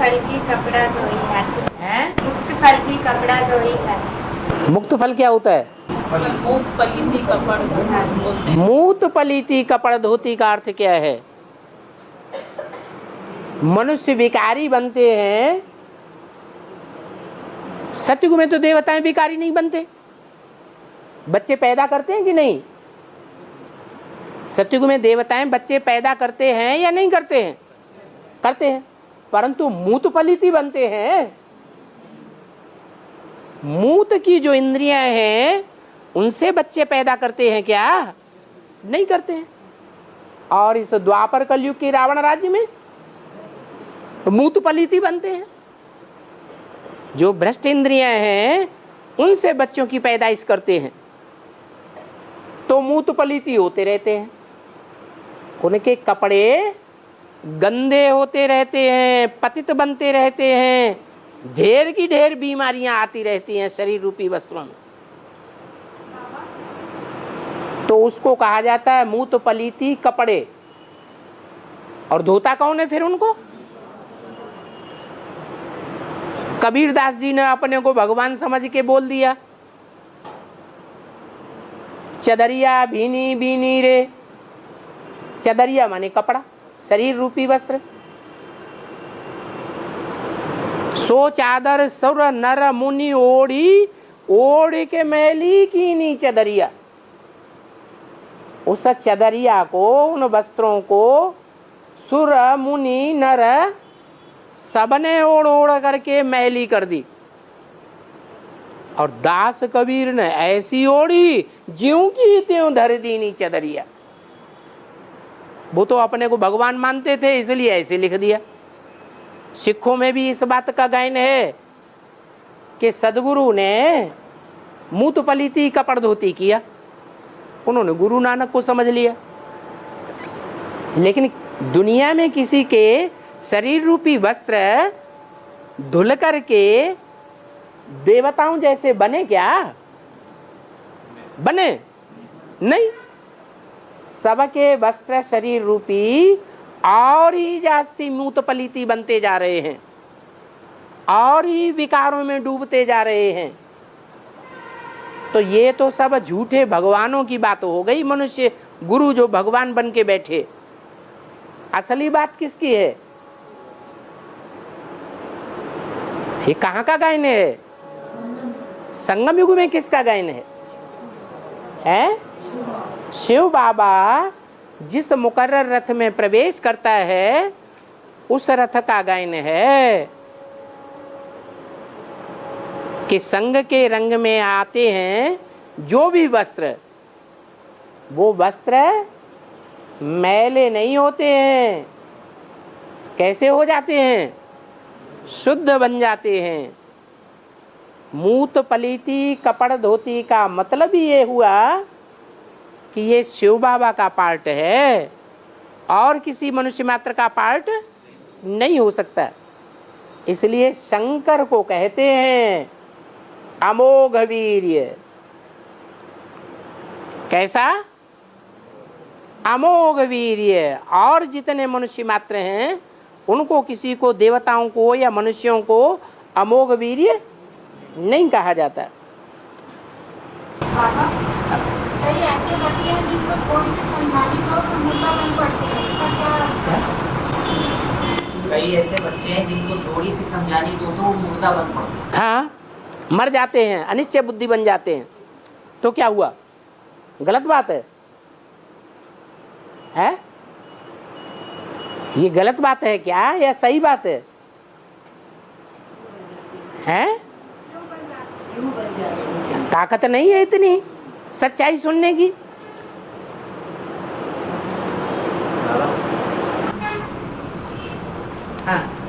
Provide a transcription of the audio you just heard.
फल की कपड़ा धोई है। मुक्त फल की कपड़ा धोई है। मुक्त फल क्या होता है? मूत पलीती कपड़ बोलते हैं। मूत पलीती कपड़ धोती का अर्थ क्या है? मनुष्य विकारी बनते हैं। सतयुग में तो देवताएं विकारी नहीं बनते, बच्चे पैदा करते हैं कि नहीं? सतयुग में देवताएं बच्चे पैदा करते हैं या नहीं करते हैं? करते हैं, परंतु मूत पलीती बनते हैं। मूत की जो इंद्रियां हैं उनसे बच्चे पैदा करते हैं क्या? नहीं करते हैं। और इस द्वापर कलयुग के रावण राज्य में तो मूत पलीती बनते हैं। जो भ्रष्ट इंद्रियां हैं उनसे बच्चों की पैदाइश करते हैं तो मूत पलीती होते रहते हैं। उनके कपड़े गंदे होते रहते हैं, पतित बनते रहते हैं, ढेर की ढेर बीमारियां आती रहती हैं शरीर रूपी वस्त्रों में। तो उसको कहा जाता है मूत पलीती कपड़े। और धोता कौन है फिर उनको? कबीरदास जी ने अपने को भगवान समझ के बोल दिया, चदरिया भीनी भीनी रे। चदरिया माने कपड़ा, शरीर रूपी वस्त्र। सो चादर सुर नर मुनि ओढ़ी, ओढ़ के मैली कीनी चदरिया। उस चदरिया को, उन वस्त्रों को सुर मुनि नर सबने ओढ़ ओढ़ करके मैली कर दी। और दास कबीर ने ऐसी ओढ़ी ज्यों की त्यों धर दीनी चदरिया। वो तो अपने को भगवान मानते थे इसलिए ऐसे लिख दिया। सिखों में भी इस बात का गायन है कि सदगुरु ने मूत पलीती कपड़ धोती किया, उन्होंने गुरु नानक को समझ लिया। लेकिन दुनिया में किसी के शरीर रूपी वस्त्र धुल करके देवताओं जैसे बने क्या? बने नहीं। सबके वस्त्र शरीर रूपी और ही जास्ती मूत पलीती बनते जा रहे हैं, और ही विकारों में डूबते जा रहे हैं। तो ये तो सब झूठे भगवानों की बात हो गई। मनुष्य गुरु जो भगवान बन के बैठे, असली बात किसकी है? ये कहाँ का गायन है? संगम युग में किसका गायन है? शिव बाबा जिस मुकर्रर रथ में प्रवेश करता है उस रथ का गायन है कि संग के रंग में आते हैं जो भी वस्त्र, वो वस्त्र मैले नहीं होते हैं। कैसे हो जाते हैं? शुद्ध बन जाते हैं। मूत पलीती कपड़ धोती का मतलब ही ये हुआ कि ये शिव बाबा का पार्ट है और किसी मनुष्य मात्र का पार्ट नहीं हो सकता। इसलिए शंकर को कहते हैं अमोघ वीर्य। कैसा? अमोघ वीर्य। और जितने मनुष्य मात्र हैं उनको, किसी को, देवताओं को या मनुष्यों को अमोघ वीर्य नहीं कहा जाता। कई ऐसे बच्चे हैं जिनको थोड़ी सी समझानी तो मुर्दा बन पड़ते हैं, इसका क्या अर्थ है? कई ऐसे बच्चे हैं जिनको थोड़ी सी समझानी तो वो मुर्दा बन पड़ते हैं। हाँ, मर जाते हैं, अनिश्चय बुद्धि बन जाते हैं। तो क्या हुआ? गलत बात है? ये गलत बात है क्या या सही बात है? ताकत नहीं है इतनी सच्चाई सुनने की। हाँ।